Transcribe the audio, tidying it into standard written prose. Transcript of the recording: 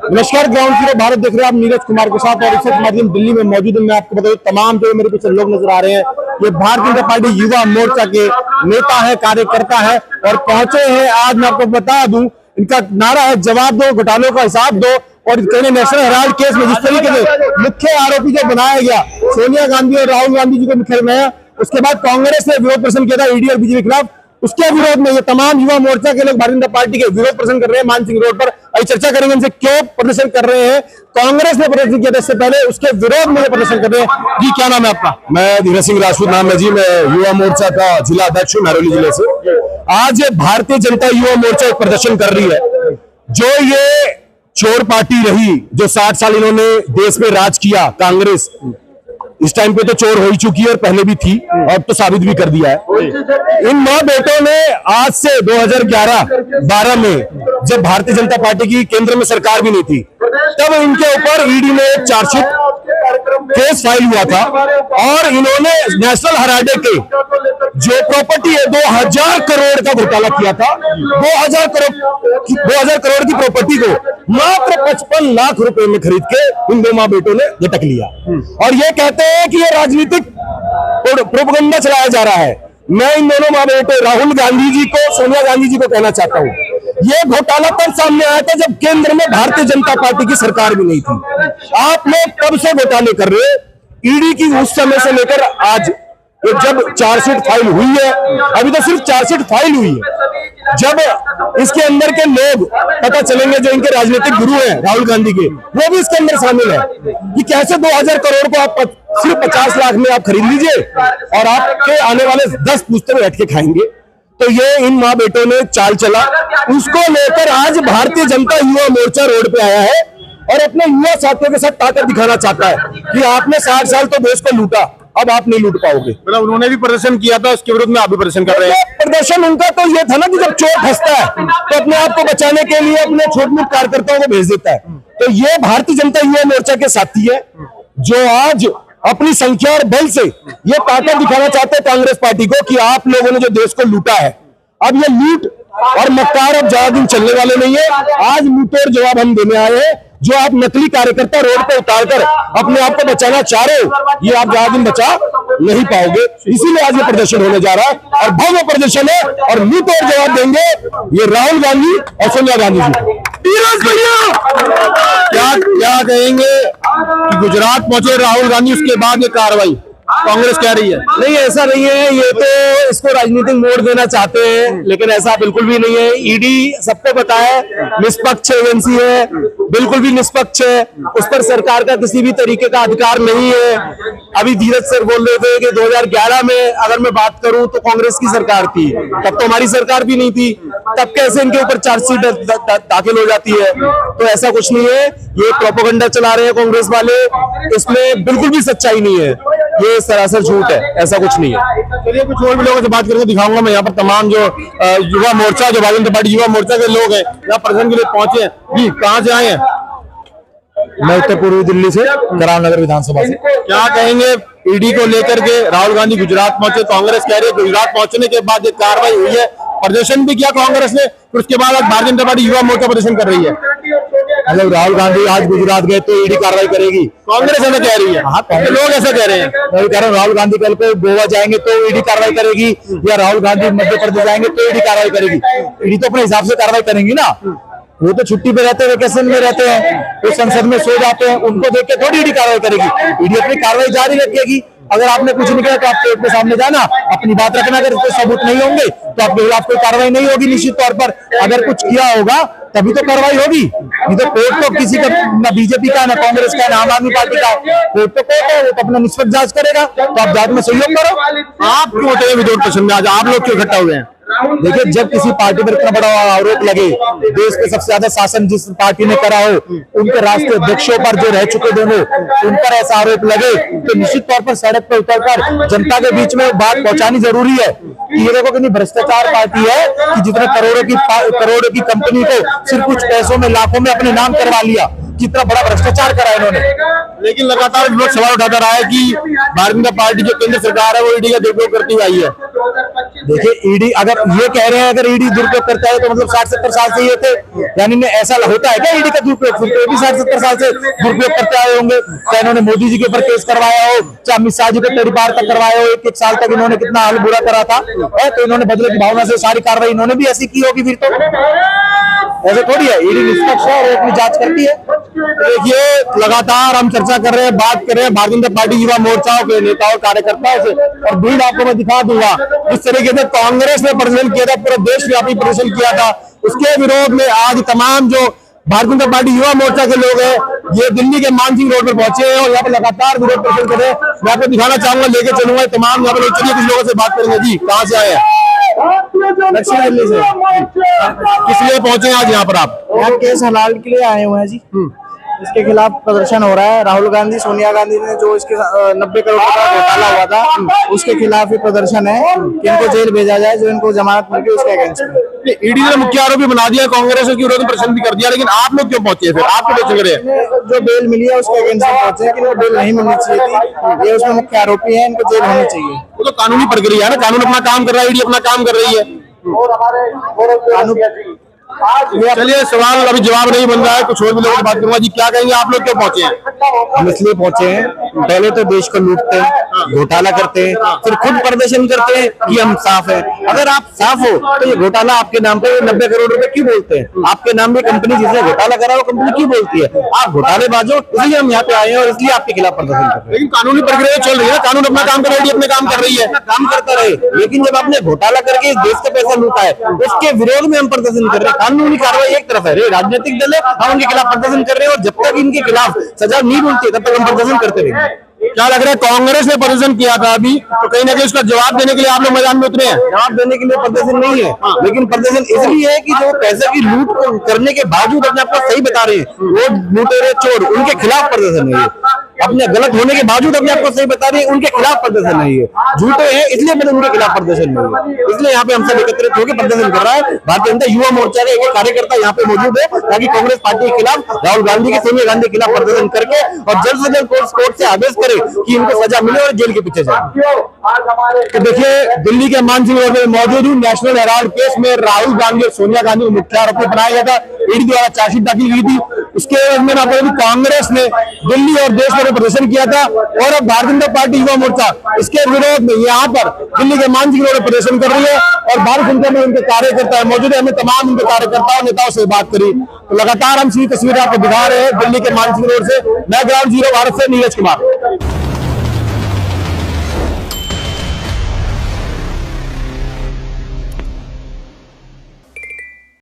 नमस्कार, ground zero Bharat देख रहे हैं आप नीरज कुमार के साथ और इस वक्त दिल्ली में मौजूद है। मैं आपको बता दूं, तमाम जो मेरे पीछे लोग नजर आ रहे हैं ये भारतीय जनता पार्टी युवा मोर्चा के नेता है, कार्यकर्ता है और पहुंचे हैं। आज मैं आपको बता दूं, इनका नारा है जवाब दो, घोटालों का हिसाब दो। और नेशनल हेराल्ड केस में जिस तरीके से मुख्य आरोपी जो बनाया गया सोनिया गांधी और राहुल गांधी जी को मुख्य बनाया, उसके बाद कांग्रेस ने विरोध प्रदर्शन किया था ईडी और बीजेपी के खिलाफ। उसके विरोध में ये तमाम युवा मोर्चा के लोग भारतीय जनता पार्टी के विरोध प्रदर्शन कर रहे हैं मानसिंह रोड पर। अभी चर्चा करेंगे इनसे क्यों प्रदर्शन कर रहे हैं। कांग्रेस ने प्रदर्शन किया था इससे पहले, उसके विरोध में प्रदर्शन कर रहे हैं। जी क्या नाम है आपका? मैं धीरज सिंह राजपूत नाम है जी। मैं युवा मोर्चा का जिला अध्यक्ष हूँ महरौली जिले से। आज भारतीय जनता युवा मोर्चा एक प्रदर्शन कर रही है। जो ये चोर पार्टी रही, जो 60 साल इन्होंने देश में राज किया, कांग्रेस इस टाइम पे तो चोर हो ही चुकी है और पहले भी थी और तो साबित भी कर दिया है। इन मां बेटों ने आज से 2011-12 में जब भारतीय जनता पार्टी की केंद्र में सरकार भी नहीं थी, तब इनके ऊपर ईडी में एक चार्जशीट केस फाइल हुआ था और इन्होंने नेशनल हेराल्ड के जो प्रॉपर्टी है 2000 करोड़ का घोटाला किया था। 2000 करोड़ की प्रॉपर्टी को मात्र 55 लाख रुपए में खरीद के इन दो मां बेटों ने झटक लिया और ये कहते हैं कि ये राजनीतिक प्रोपेगेंडा चलाया जा रहा है। मैं इन दोनों मां बेटे राहुल गांधी जी को, सोनिया गांधी जी को कहना चाहता हूं, ये घोटाला तब सामने आया था जब केंद्र में भारतीय जनता पार्टी की सरकार भी नहीं थी। आप लोग कब से घोटाले कर रहे हैं? ईडी की उस समय से लेकर आज जब चार्जशीट फाइल हुई है, अभी तो सिर्फ चार्जशीट फाइल हुई है। जब इसके अंदर के लोग पता चलेंगे, जो इनके राजनीतिक गुरु हैं राहुल गांधी के, वो भी इसके अंदर शामिल है। कि कैसे 2000 करोड़ को आप सिर्फ 50 लाख में आप खरीद लीजिए और आपके आने वाले 10 पुश्ते में बैठ के खाएंगे। तो ये इन मां बेटों ने चाल चला, उसको लेकर आज भारतीय जनता युवा मोर्चा रोड पे आया है और अपने युवा साथियों के साथ ताकत दिखाना चाहता है कि आपने 60 साल तो देश को लूटा, अब आप नहीं लूट पाओगे। मतलब उन्होंने भी प्रदर्शन किया था, उसके विरुद्ध में आप भी प्रदर्शन कर रहे हैं। प्रदर्शन उनका तो ये था ना कि जब चोर फंसता है तो अपने आप को बचाने के लिए अपने छोटे मोटे कार्यकर्ताओं को भेज देता है। तो ये भारतीय जनता युवा मोर्चा के साथी है जो आज अपनी संख्या और बल से ये ताकत दिखाना चाहते हैं कांग्रेस पार्टी को कि आप लोगों ने जो देश को लूटा है, अब ये लूट और मक्कार अब ज्यादा दिन चलने वाले नहीं है। आज मुंहतोड़ जवाब हम देने आए हैं। जो आप नकली कार्यकर्ता रोड पे उतारकर अपने आप को बचाना चाह रहे हो, ये आप ज्यादा दिन बचा नहीं पाओगे। इसीलिए आज ये प्रदर्शन होने जा रहा है और भव्य प्रदर्शन है और मुंहतोड़ जवाब देंगे ये राहुल गांधी और सोनिया गांधी जी। क्या कहेंगे कि गुजरात पहुंचे राहुल गांधी, उसके बाद ये कार्रवाई कांग्रेस कह रही है? नहीं, ऐसा नहीं है। ये तो इसको राजनीतिक मोड़ देना चाहते हैं, लेकिन ऐसा बिल्कुल भी नहीं है। ईडी सबको पता है निष्पक्ष एजेंसी है, बिल्कुल भी निष्पक्ष है। उस पर सरकार का किसी भी तरीके का अधिकार नहीं है। अभी धीरज सर बोल रहे थे कि 2011 में अगर मैं बात करूं तो कांग्रेस की सरकार थी, तब तो हमारी सरकार भी नहीं थी, तब कैसे इनके ऊपर चार्जशीट दाखिल हो जाती है? तो ऐसा कुछ नहीं है। ये प्रोपेगेंडा चला रहे हैं कांग्रेस वाले, इसमें बिल्कुल भी सच्चाई नहीं है। ये सरासर झूठ है, ऐसा कुछ नहीं है। चलिए कुछ और भी लोगों से बात करके दिखाऊंगा मैं। यहाँ पर तमाम जो युवा मोर्चा, जो भारतीय जनता पार्टी युवा मोर्चा के लोग हैं, यहाँ प्रदर्शन के लिए पहुंचे हैं। जी कहाँ से आए हैं? मैं उत्तर पूर्वी दिल्ली से, कराम नगर विधानसभा से। क्या कहेंगे ईडी को लेकर के? राहुल गांधी गुजरात पहुंचे, कांग्रेस कह रही है गुजरात पहुंचने के बाद ये कार्रवाई हुई है। प्रदर्शन भी किया कांग्रेस ने, फिर उसके बाद आज भारतीय जनता पार्टी युवा मोर्चा प्रदर्शन कर रही है। मतलब राहुल गांधी आज गुजरात गए तो ईडी कार्रवाई करेगी, कांग्रेस ऐसा कह रही है। हाँ, लोग ऐसा कह रहे हैं। मैं कह रहा हूँ राहुल गांधी कल पे गोवा जाएंगे तो ईडी कार्रवाई करेगी, या राहुल गांधी मध्य प्रदेश जाएंगे तो ईडी कार्रवाई करेगी। ईडी तो अपने हिसाब से कार्रवाई करेंगी ना। वो तो छुट्टी पे रहते हैं, वेकेशन में रहते हैं, वो संसद में सो जाते हैं, उनको देख के थोड़ी ईडी कार्रवाई करेगी। ईडी अपनी कार्रवाई जारी रखेगी। अगर आपने कुछ नहीं किया तो आप कोर्ट के सामने जाना, अपनी बात रखना। अगर कोई सबूत नहीं होंगे तो आपके खिलाफ कोई कार्रवाई नहीं होगी निश्चित तौर पर। अगर कुछ किया होगा तभी तो कार्रवाई होगी। नहीं तो कोर्ट तो किसी का, ना बीजेपी का, ना कांग्रेस का, ना आम आदमी पार्टी का, कोर्ट तो कोर्ट है, वो तो अपना निष्पक्ष जांच करेगा। तो आप जांच में सहयोग करो। आप क्यों होते हैं विरोध प्रदर्शन में? आज आप लोग क्यों इकट्ठा हुए हैं? देखिए, जब किसी पार्टी पर इतना बड़ा आरोप लगे, देश पे सबसे ज्यादा शासन जिस पार्टी ने करा हो, उनके राष्ट्रीय अध्यक्षों पर जो रह चुके दोनों, उन पर ऐसा आरोप लगे तो निश्चित तौर पर सड़क पर उतरकर जनता के बीच में बात पहुंचानी जरूरी है कि ये देखो कितनी भ्रष्टाचार पार्टी है कि जितने करोड़ों की कंपनी को सिर्फ कुछ पैसों में, लाखों में अपने नाम करवा लिया। कितना बड़ा भ्रष्टाचार करा है इन्होंने। लेकिन लगातार लोग सवाल उठाता रहा है कि भारतीय जनता पार्टी जो केंद्र सरकार है वो ईडी का दुरुपयोग करती हुई आई है। देखिए ईडी अगर ये कह रहे हैं अगर ईडी दुरुपयोग करता है तो मतलब 60-70 साल से ये थे, यानी ऐसा होता है क्या ईडी का दुरुपयोग? फिर तो भी 60-70 साल से दुरुपयोग करते आए होंगे। चाहे इन्होंने मोदी जी के ऊपर केस करवाया हो, चाहे अमित शाह जी को तेरी बार तक करवाया हो, एक साल तक इन्होंने कितना हाल बुरा करा था, तो इन्होंने बदले की भावना से सारी कार्रवाई इन्होंने भी ऐसी की होगी। फिर तो ऐसे थोड़ी है, ईडी निष्पक्ष है और अपनी जांच करती है। देखिए लगातार हम चर्चा कर रहे हैं, बात कर रहे हैं भारतीय जनता पार्टी युवा मोर्चाओं के नेताओं कार्यकर्ताओं से, और भीड़ आपको मैं दिखा दूंगा। इस तरीके से कांग्रेस ने प्रदर्शन किया था, पूरे देशव्यापी प्रदर्शन किया था, उसके विरोध में आज तमाम जो भारतीय जनता पार्टी युवा मोर्चा के लोग हैं ये दिल्ली के मानसिंह रोड पर पहुंचे हैं और यहाँ पे लगातार विरोध प्रदर्शन कर रहे हैं। मैं आपको दिखाना चाहूंगा, लेके चलूंगा तमाम यहाँ पे लोग। चलिए कुछ लोगों से बात करेंगे। जी कहाँ से आए हैं? दक्षिण दिल्ली से। किस लिए पहुंचे हैं आज यहाँ पर आप? यहाँ केस हलाल के लिए आए हुए हैं जी। इसके खिलाफ प्रदर्शन हो रहा है। राहुल गांधी, सोनिया गांधी ने जो इसके 90 करोड़ का घोटाला हुआ था उसके खिलाफ ही प्रदर्शन है कि इनको जेल भेजा जाए, जो इनको जमानत मिल गई उसके अगेंस्ट में। ईडी ने मुख्य आरोपी बना दिया, कांग्रेस के विरोध में प्रदर्शन भी कर दिया, लेकिन आप लोग क्यों पहुंचे? फिर आप क्यों कर रहे हैं? जो बेल मिली है उसके अगेंस्ट में पहुंचे हैं कि इनको बेल नहीं मिलनी चाहिए थी, ये उसमें मुख्य आरोपी है, इनको जेल होनी चाहिए। वो तो कानूनी प्रक्रिया है ना, कानून अपना काम कर रहा है, ईडी अपना काम कर रही है। चलिए सवाल अभी जवाब नहीं बन रहा है, कुछ और भी लोगों से बात करूंगा। जी क्या कहेंगे, आप लोग क्यों पहुंचे हैं? हम इसलिए पहुंचे हैं, पहले तो देश को लूटते हैं, घोटाला करते हैं, फिर खुद प्रदर्शन करते हैं कि हम साफ हैं। अगर आप साफ हो तो ये घोटाला आपके नाम पे 90 करोड़ रुपए क्यों बोलते हैं? आपके नाम में कंपनी जिसने घोटाला करा वो कंपनी क्यों बोलती है आप घोटालेबाज हो? इसलिए हम यहाँ पे आए हैं और इसलिए आपके खिलाफ प्रदर्शन कर रहे हैं। लेकिन कानूनी प्रक्रिया चल रही है, कानून अपना काम कर रही है, ईडी अपने काम कर रही है। काम करता रहे, लेकिन जब आपने घोटाला करके इस देश का पैसा लूटा है उसके विरोध में हम प्रदर्शन कर रहे हैं। कानूनी कार्रवाई एक तरफ है, राजनीतिक दल है, हम उनके खिलाफ प्रदर्शन कर रहे हैं और जब तक इनके खिलाफ सजा नहीं मिलती तब तक हम प्रदर्शन करते रहेंगे। क्या लग रहा है, कांग्रेस ने प्रदर्शन किया था अभी, तो कहीं ना कहीं उसका जवाब देने के लिए आप लोग मैदान में उतरे हैं? जवाब देने के लिए प्रदर्शन नहीं है, लेकिन प्रदर्शन इसलिए है कि जो पैसे की लूट करने के बावजूद अपने आप को सही बता रहे हैं वो लुटेरे चोर, उनके खिलाफ प्रदर्शन है। अपने गलत होने के बावजूद अपने आप को सही बता रहे हैं, उनके खिलाफ प्रदर्शन नहीं है। झूठे हैं इसलिए मैंने उनके खिलाफ प्रदर्शन नहीं है, इसलिए यहाँ पे हम सब एकत्रित होकर प्रदर्शन कर रहा है। भारतीय जनता युवा मोर्चा के एक कार्यकर्ता यहाँ पे मौजूद है ताकि कांग्रेस पार्टी के खिलाफ, राहुल गांधी के, सोनिया गांधी के खिलाफ प्रदर्शन करके और जल्द से जल्द कोर्ट से आदेश करे कि इनको सजा मिले और जेल के पीछे जाए। तो देखिए दिल्ली के मानसिंह रोड में मौजूद हूँ। नेशनल हेराल्ड केस में राहुल गांधी और सोनिया गांधी को मुख्य आरोपी बनाया गया था, ईडी द्वारा चार्जशीट दाखिल की थी। उसके में कांग्रेस ने दिल्ली और देश में प्रदर्शन किया था और अब भारतीय जनता पार्टी युवा मोर्चा इसके विरोध में यहाँ पर दिल्ली के मानसिंह रोड में प्रदर्शन कर रही है और भारतीय जनता में उनके कार्यकर्ता मौजूद है। हमें तमाम उनके कार्यकर्ताओं नेताओं से बात करी तो लगातार हम सीधी तस्वीरें आपको दिखा रहे हैं दिल्ली के मानसिंह रोड से। मैं ग्राउंड जीरो भारत से नीरज कुमार।